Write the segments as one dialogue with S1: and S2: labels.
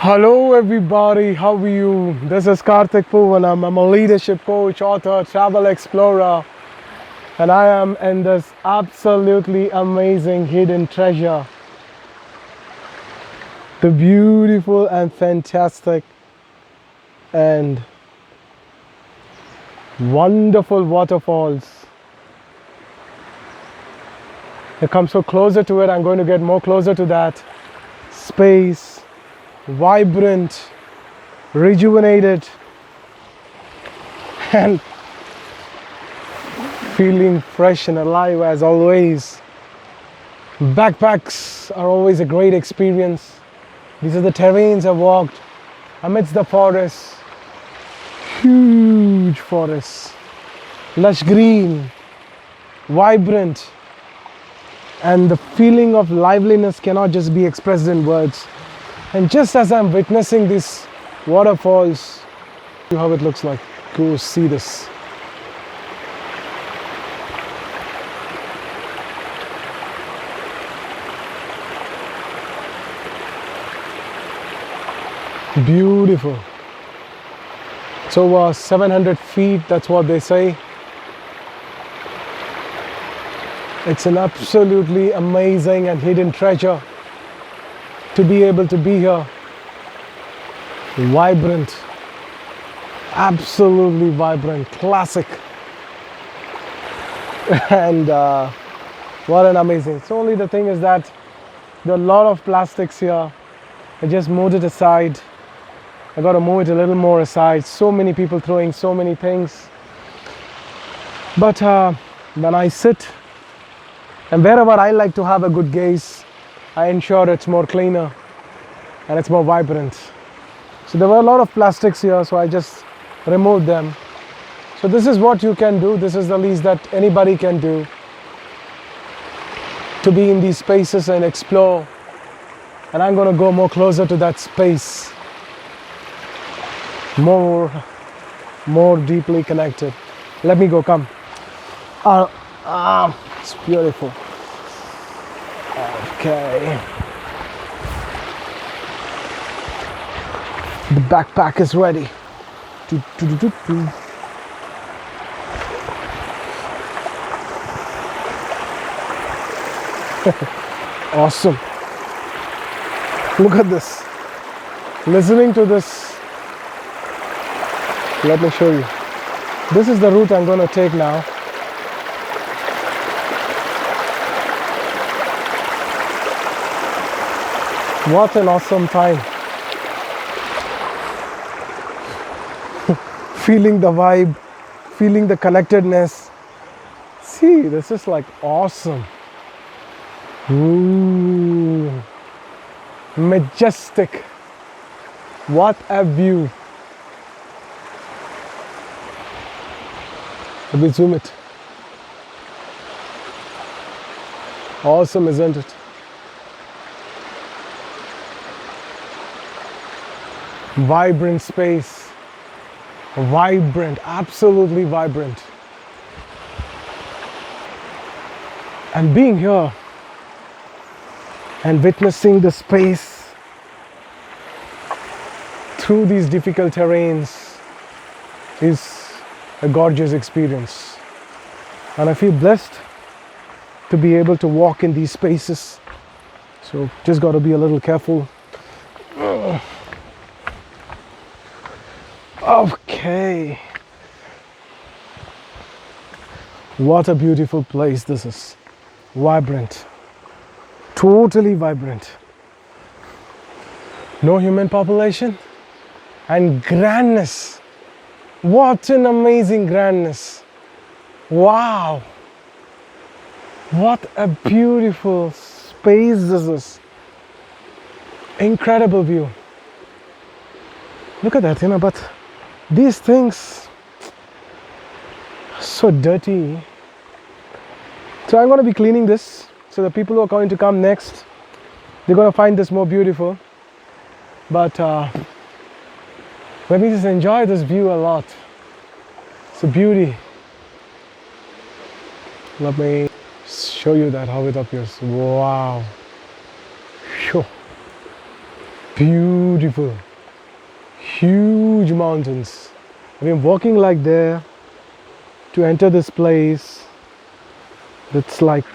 S1: Hello everybody, how are you? This is Karthik Poovanam. I'm a leadership coach, author, travel explorer, and I am in this absolutely amazing hidden treasure. The beautiful and fantastic and wonderful waterfalls. I come so closer to it, I'm going to get more closer to that space. Vibrant, rejuvenated, and feeling fresh and alive as always. Backpacks are always a great experience. These are the terrains I've walked amidst the forests, huge forests, lush green, vibrant, and the feeling of liveliness cannot just be expressed in words. And just as I'm witnessing these waterfalls, see how it looks like. Go see this. Beautiful. It's over 700 feet, that's what they say. It's an absolutely amazing and hidden treasure to be able to be here. Vibrant, absolutely vibrant, classic. And what an amazing. So only the thing is that there are a lot of plastics here. I just moved it aside. I got to move it a little more aside. So many people throwing so many things. But when I sit and wherever I like to have a good gaze, I ensure it's more cleaner and it's more vibrant. So there were a lot of plastics here, so I just removed them. So this is what you can do. This is the least that anybody can do to be in these spaces and explore. And I'm going to go more closer to that space, more deeply connected. Let me go, come. It's beautiful. Okay. The backpack is ready. Awesome. Look at this. Listening to this. Let me show you. This is the route I'm going to take now. What an awesome time. Feeling the vibe, feeling the connectedness. See, this is like awesome. Ooh, majestic. What a view. Let me zoom it. Awesome, isn't it? Vibrant space, vibrant, absolutely vibrant. And being here and witnessing the space through these difficult terrains is a gorgeous experience. And I feel blessed to be able to walk in these spaces. So just got to be a little careful. Okay. What a beautiful place this is. Vibrant. Totally vibrant. No human population. And grandness. What an amazing grandness. Wow. What a beautiful space this is. Incredible view. Look at that, but these things are so dirty. So I'm going to be cleaning this. So the people who are going to come next, they're going to find this more beautiful. But let me just enjoy this view a lot. It's a beauty. Let me show you that how it appears. Wow. Sure. Beautiful, huge mountains. I've been walking like there to enter this place. It's like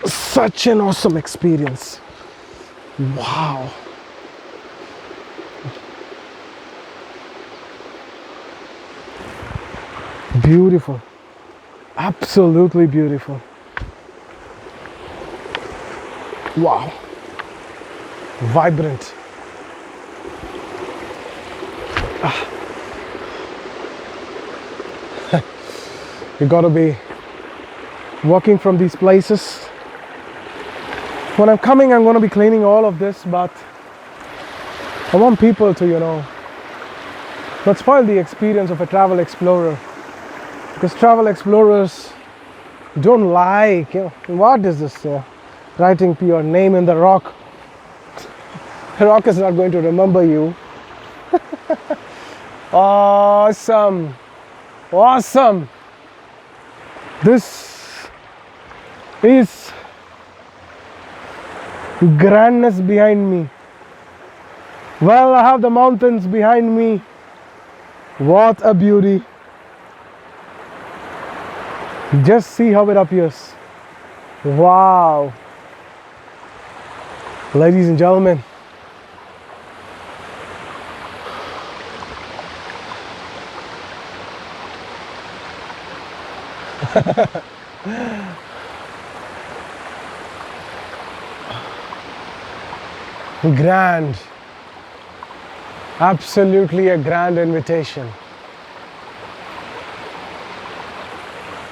S1: such an awesome experience. Wow. Beautiful, absolutely beautiful. Wow, vibrant. You gotta be walking from these places. When I'm coming, I'm gonna be cleaning all of this, but I want people to, not spoil the experience of a travel explorer. Because travel explorers don't like, what is this? Writing your name in the rock. The rock is not going to remember you. Awesome. Awesome. This is grandness behind me. Well, I have the mountains behind me. What a beauty. Just see how it appears. Wow. Ladies and gentlemen, grand, absolutely a grand invitation.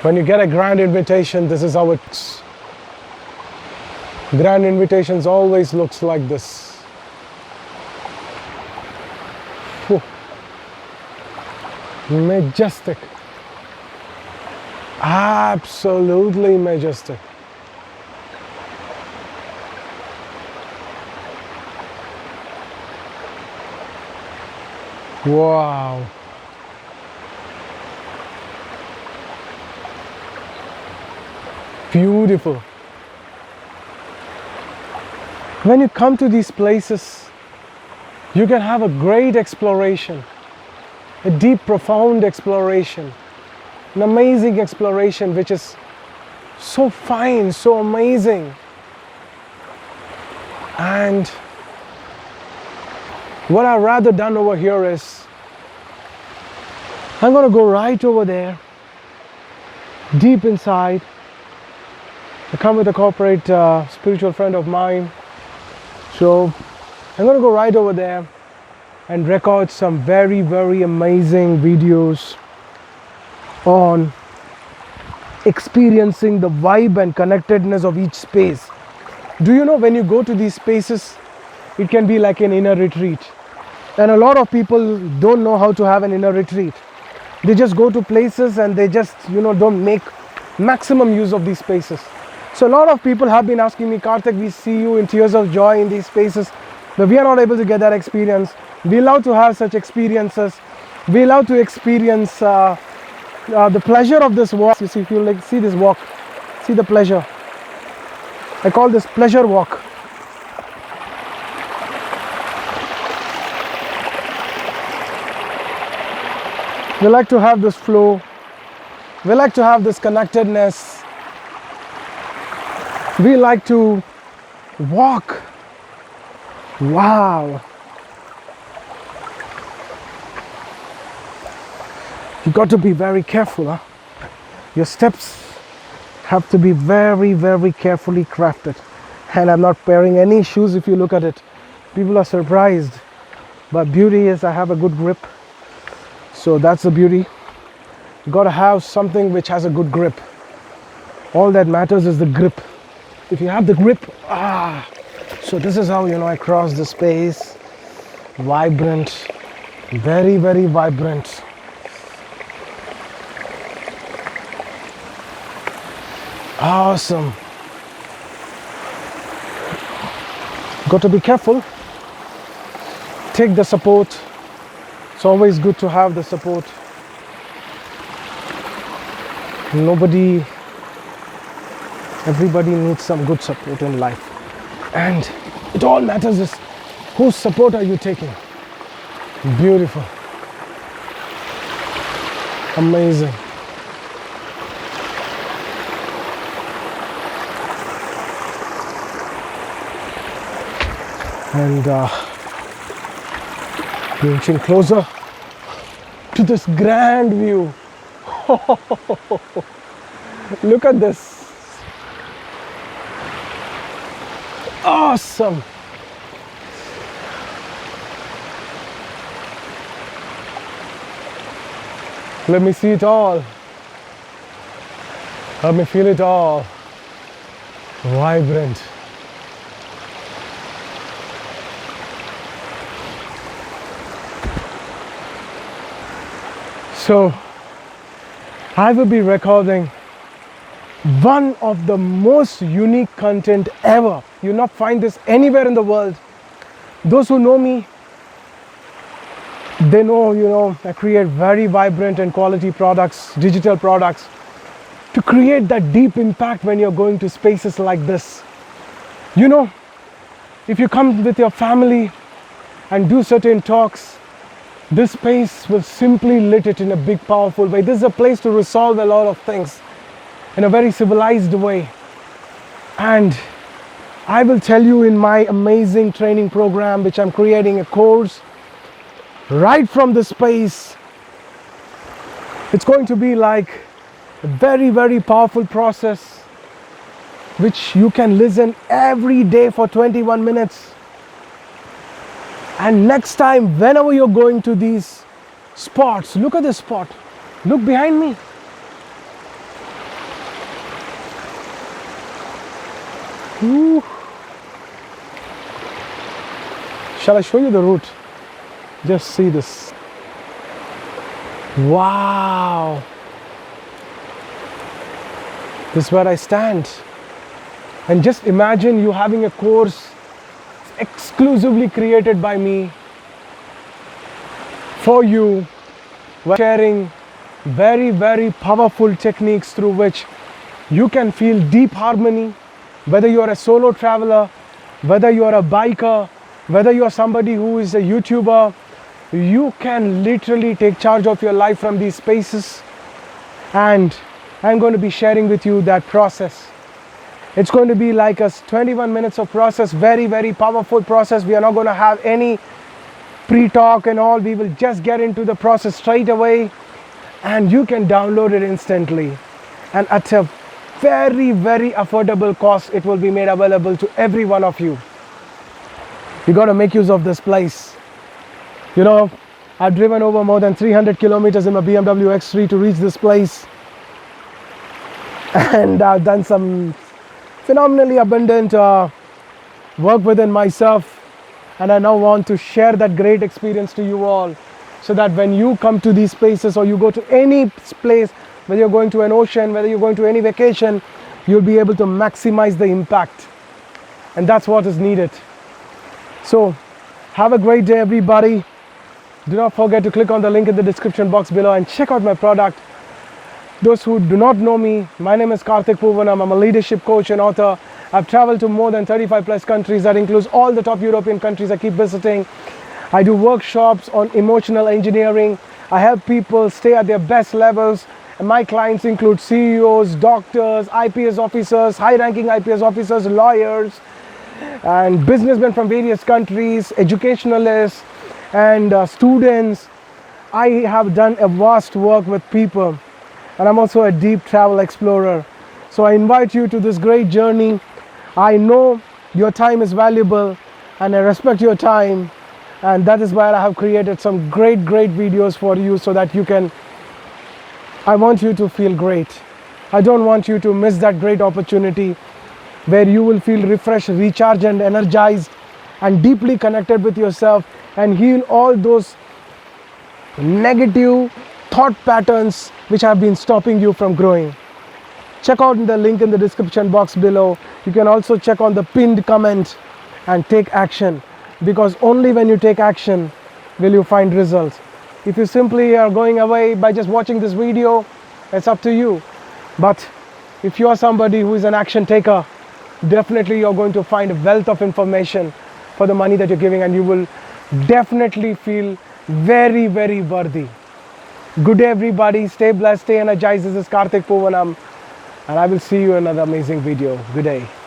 S1: When you get a grand invitation, this is how it's. Grand invitations always looks like this. Whew. Majestic. Absolutely majestic. Wow. Beautiful. When you come to these places, you can have a great exploration, a deep, profound exploration, an amazing exploration which is so fine, so amazing. And what I've rather done over here is, I'm going to go right over there, deep inside. I come with a corporate spiritual friend of mine. So I'm going to go right over there and record some very, very amazing videos on experiencing the vibe and connectedness of each space. Do you know, when you go to these spaces, it can be like an inner retreat. And a lot of people don't know how to have an inner retreat. They just go to places and they just, don't make maximum use of these spaces. So a lot of people have been asking me, Karthik, we see you in tears of joy in these spaces, but we are not able to get that experience. We love to have such experiences. We love to experience the pleasure of this walk. You see, if you see this walk, see the pleasure. I call this pleasure walk. We like to have this flow. We like to have this connectedness. We like to walk. Wow. You got to be very careful, huh? Your steps have to be very, very carefully crafted. And I'm not wearing any shoes if you look at it. People are surprised. But beauty is I have a good grip. So that's the beauty. You got to have something which has a good grip. All that matters is the grip. If you have the grip, so this is how, I cross the space. Vibrant, very, very vibrant. Awesome. Got to be careful. Take the support. It's always good to have the support. Everybody needs some good support in life. And it all matters is Whose support are you taking? Beautiful. Amazing. And we're inching closer to this grand view. Look at this. Awesome. Let me see it all. Let me feel it all. Vibrant. So, I will be recording one of the most unique content ever. You'll not find this anywhere in the world. Those who know me, they know, I create very vibrant and quality products, digital products, to create that deep impact when you're going to spaces like this. If you come with your family and do certain talks, this space will simply lit it in a big, powerful way. This is a place to resolve a lot of things in a very civilized way. And I will tell you in my amazing training program, which I'm creating a course, right from the space, it's going to be like a very, very powerful process, which you can listen every day for 21 minutes. And next time, whenever you're going to these spots, look at this spot. Look behind me. Ooh. Shall I show you the route? Just see this. Wow. This is where I stand. And just imagine you having a course exclusively created by me for you, sharing very, very powerful techniques through which you can feel deep harmony, whether you are a solo traveler, whether you are a biker, whether you are somebody who is a YouTuber. You can literally take charge of your life from these spaces, and I'm going to be sharing with you that process. It's going to be like a 21 minutes of process, very, very powerful process. We are not going to have any pre-talk and all. We will just get into the process straight away, and you can download it instantly. And at a very, very affordable cost, it will be made available to every one of you. You got to make use of this place. I've driven over more than 300 kilometers in my BMW X3 to reach this place. And I've done some phenomenally abundant work within myself, and I now want to share that great experience to you all, so that when you come to these places or you go to any place, whether you're going to an ocean, whether you're going to any vacation, you'll be able to maximize the impact, and that's what is needed. So have a great day, everybody. Do not forget to click on the link in the description box below and check out my product. Those who do not know me, my name is Karthik Poovanam. I'm a leadership coach and author. I've traveled to more than 35 plus countries. That includes all the top European countries I keep visiting. I do workshops on emotional engineering. I help people stay at their best levels. And my clients include CEOs, doctors, IPS officers, high-ranking IPS officers, lawyers, and businessmen from various countries, educationalists, and students. I have done a vast work with people. And I'm also a deep travel explorer. So I invite you to this great journey. I know your time is valuable, and I respect your time. And that is why I have created some great videos for you, so that I want you to feel great. I don't want you to miss that great opportunity where you will feel refreshed, recharged, and energized, and deeply connected with yourself, and heal all those negative thought patterns which have been stopping you from growing. Check out the link in the description box below. You can also check on the pinned comment and take action, because only when you take action will you find results. If you simply are going away by just watching this video, it's up to you. But if you are somebody who is an action taker, definitely you're going to find a wealth of information for the money that you're giving, and you will definitely feel very, very worthy. Good day, everybody. Stay blessed, stay energized. This is Karthik Poovanam, and I will see you in another amazing video. Good day.